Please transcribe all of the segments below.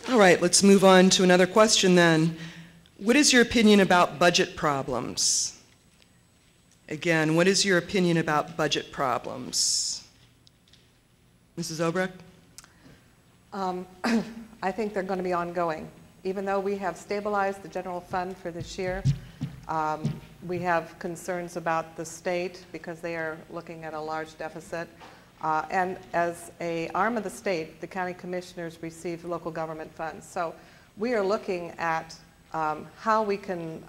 All right, let's move on to another question then. What is your opinion about budget problems? Again, what is your opinion about budget problems? Mrs. Obrecht? I think they're going to be ongoing. Even though we have stabilized the general fund for this year, we have concerns about the state because they are looking at a large deficit. And as an arm of the state, the county commissioners receive local government funds. So we are looking at how we can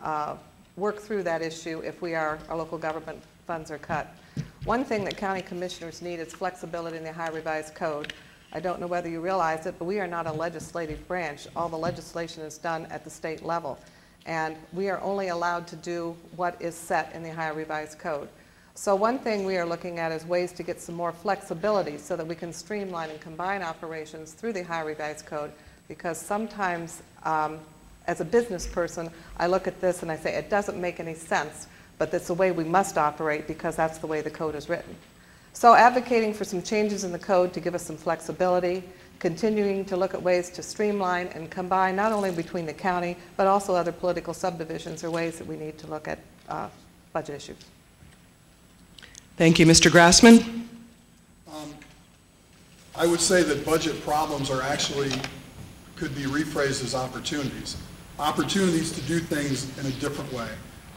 work through that issue if our local government funds are cut. One thing that county commissioners need is flexibility in the Ohio Revised Code. I don't know whether you realize it, but we are not a legislative branch. All the legislation is done at the state level. And we are only allowed to do what is set in the Ohio Revised Code. So one thing we are looking at is ways to get some more flexibility so that we can streamline and combine operations through the Ohio Revised Code, because sometimes as a business person, I look at this and I say, it doesn't make any sense, but it's the way we must operate because that's the way the code is written. So advocating for some changes in the code to give us some flexibility, continuing to look at ways to streamline and combine not only between the county, but also other political subdivisions are ways that we need to look at budget issues. Thank you. Mr. Grassman? I would say that budget problems are actually, could be rephrased as opportunities. Opportunities to do things in a different way.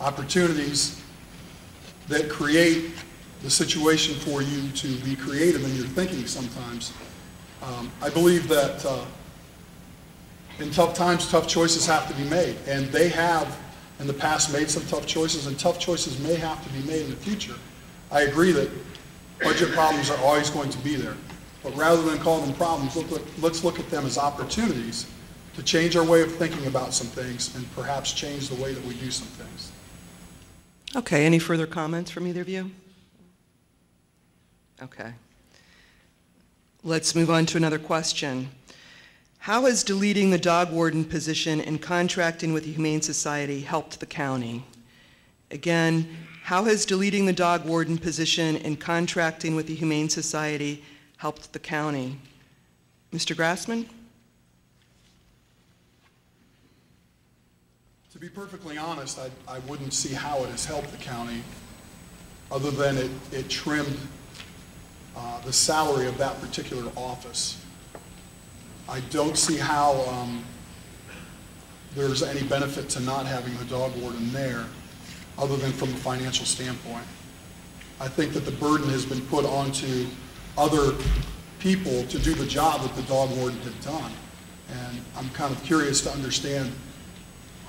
Opportunities that create the situation for you to be creative in your thinking sometimes. I believe that in tough times, tough choices have to be made. And they have, in the past, made some tough choices, and tough choices may have to be made in the future. I agree that budget problems are always going to be there. But rather than call them problems, let's look at them as opportunities to change our way of thinking about some things and perhaps change the way that we do some things. Okay, any further comments from either of you? Okay. Let's move on to another question. How has deleting the dog warden position and contracting with the Humane Society helped the county? Again, how has deleting the dog warden position and contracting with the Humane Society helped the county? Mr. Grassman? To be perfectly honest, I wouldn't see how it has helped the county other than it trimmed the salary of that particular office. I don't see how there's any benefit to not having the dog warden there other than from a financial standpoint. I think that the burden has been put onto other people to do the job that the dog warden had done. And I'm kind of curious to understand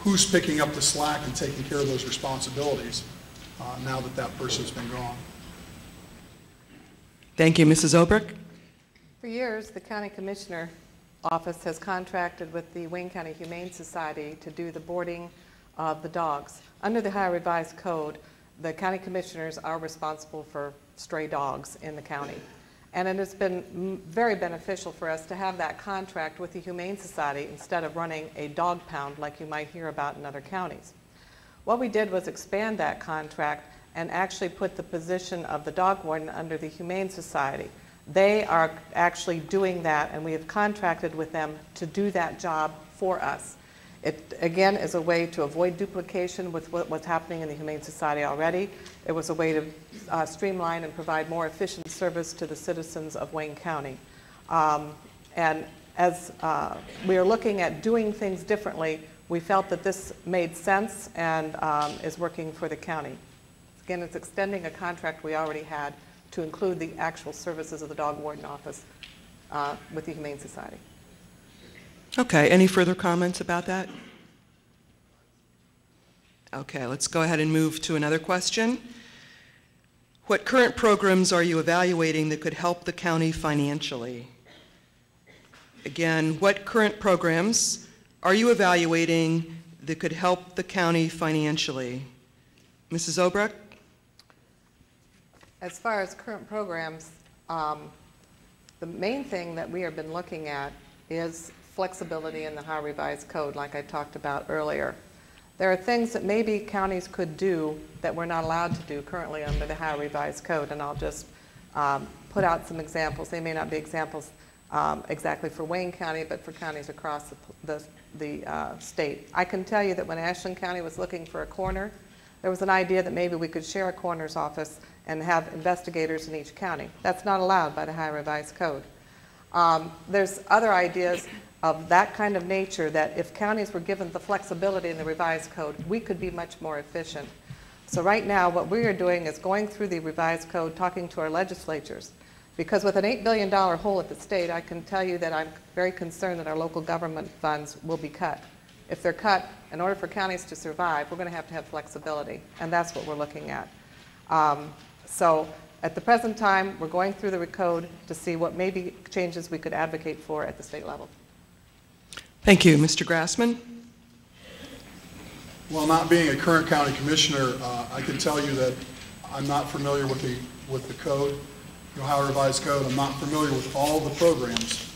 who's picking up the slack and taking care of those responsibilities now that that person's been gone. Thank you. Mrs. Obrecht? For years, the county commissioner office has contracted with the Wayne County Humane Society to do the boarding of the dogs. Under the Ohio Revised Code, the county commissioners are responsible for stray dogs in the county. And it has been very beneficial for us to have that contract with the Humane Society instead of running a dog pound like you might hear about in other counties. What we did was expand that contract and actually put the position of the dog warden under the Humane Society. They are actually doing that, and we have contracted with them to do that job for us. It, again, is a way to avoid duplication with what's happening in the Humane Society already. It was a way to streamline and provide more efficient service to the citizens of Wayne County. And as we are looking at doing things differently, we felt that this made sense and is working for the county. Again, it's extending a contract we already had to include the actual services of the dog warden office with the Humane Society. Okay, any further comments about that? Okay, let's go ahead and move to another question. What current programs are you evaluating that could help the county financially? Again, what current programs are you evaluating that could help the county financially? Mrs. Obrecht? As far as current programs, the main thing that we have been looking at is flexibility in the Ohio Revised Code, like I talked about earlier. There are things that maybe counties could do that we're not allowed to do currently under the Ohio Revised Code, and I'll just put out some examples. They may not be examples exactly for Wayne County, but for counties across the state. I can tell you that when Ashland County was looking for a coroner, there was an idea that maybe we could share a coroner's office and have investigators in each county. That's not allowed by the Ohio Revised Code. There's other ideas of that kind of nature that if counties were given the flexibility in the Revised Code, we could be much more efficient. So right now, what we are doing is going through the Revised Code, talking to our legislatures. Because with an $8 billion hole at the state, I can tell you that I'm very concerned that our local government funds will be cut. If they're cut, in order for counties to survive, we're going to have flexibility, and that's what we're looking at. So at the present time, we're going through the code to see what maybe changes we could advocate for at the state level. Thank you. Mr. Grassman? Well, not being a current county commissioner, I can tell you that I'm not familiar with the code, the Ohio Revised Code. I'm not familiar with all the programs.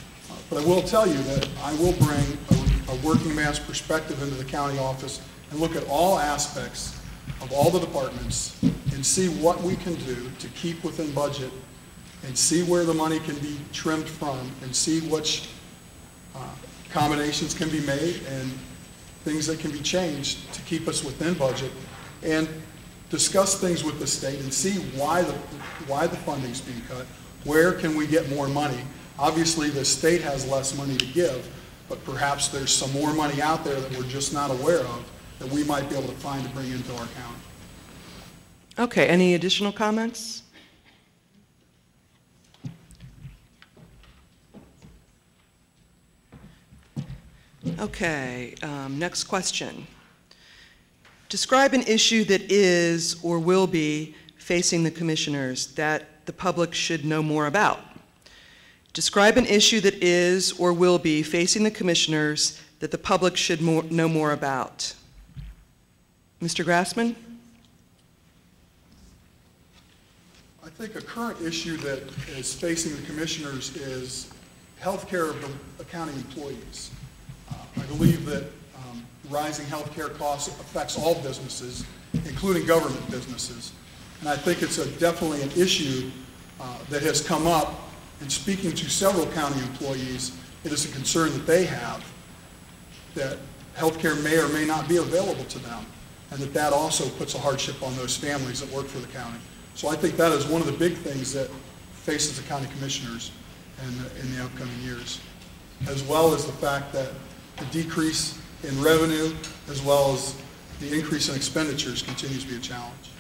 But I will tell you that I will bring a working man's perspective into the county office and look at all aspects of all the departments and see what we can do to keep within budget and see where the money can be trimmed from and see which accommodations can be made and things that can be changed to keep us within budget, and discuss things with the state and see why the funding's being cut. Where can we get more money? Obviously, the state has less money to give, but perhaps there's some more money out there that we're just not aware of that we might be able to find to bring into our county. Okay, any additional comments? Okay, next question. Describe an issue that is or will be facing the commissioners that the public should know more about. Describe an issue that is or will be facing the commissioners that the public should know more about. Mr. Grassman? I think a current issue that is facing the commissioners is health care of the county employees. I believe that rising health care costs affects all businesses, including government businesses. And I think it's definitely an issue that has come up. In speaking to several county employees, it is a concern that they have that health care may or may not be available to them, and that also puts a hardship on those families that work for the county. So I think that is one of the big things that faces the county commissioners in the upcoming years, as well as the fact that the decrease in revenue as well as the increase in expenditures continues to be a challenge.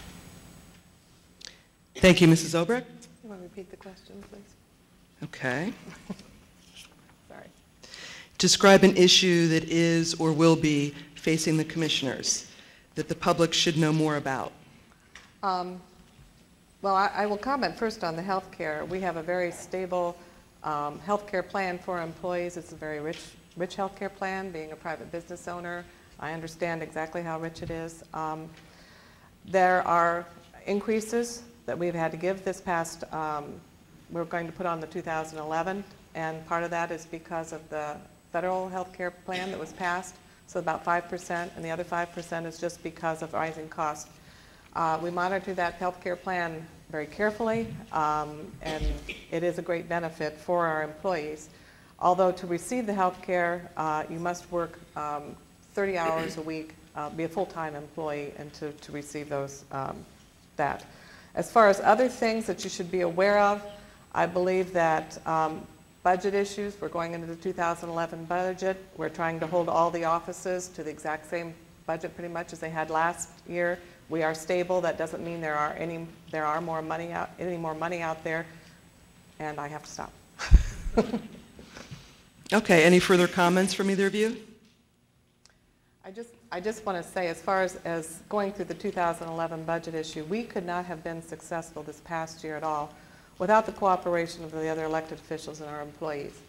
Thank you, Mrs. Obrecht. You want to repeat the question, please? Okay. Sorry. Describe an issue that is or will be facing the commissioners that the public should know more about. Well, I will comment first on the health care. We have a very stable health care plan for our employees. It's a very rich health care plan. Being a private business owner, I understand exactly how rich it is. There are increases that we've had to give this past, we're going to put on the 2011, and part of that is because of the federal health care plan that was passed, so about 5%, and the other 5% is just because of rising costs. We monitor that health care plan very carefully, and it is a great benefit for our employees. Although to receive the health care, you must work 30 hours a week, be a full-time employee, and to receive those, that. As far as other things that you should be aware of, I believe that budget issues, we're going into the 2011 budget. We're trying to hold all the offices to the exact same budget pretty much as they had last year. We are stable. That doesn't mean there are any more money out there, and I have to stop. Okay, any further comments from either of you? I just want to say, as far as going through the 2011 budget issue, we could not have been successful this past year at all without the cooperation of the other elected officials and our employees.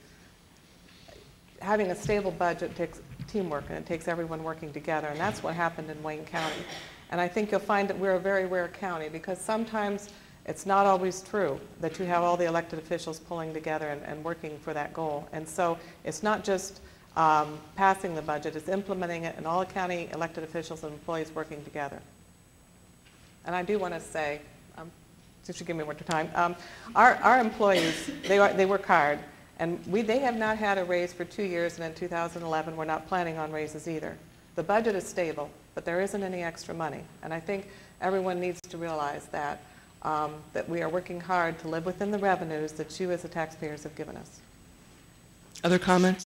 Having a stable budget takes teamwork, and it takes everyone working together, and that's what happened in Wayne County. And I think you'll find that we're a very rare county, because sometimes it's not always true that you have all the elected officials pulling together and working for that goal. And so it's not just passing the budget, it's implementing it, and all the county elected officials and employees working together. And I do want to say, since you give me more time, our employees, they work hard, And they have not had a raise for 2 years, and in 2011, we're not planning on raises either. The budget is stable, but there isn't any extra money. And I think everyone needs to realize that, that we are working hard to live within the revenues that you as the taxpayers have given us. Other comments?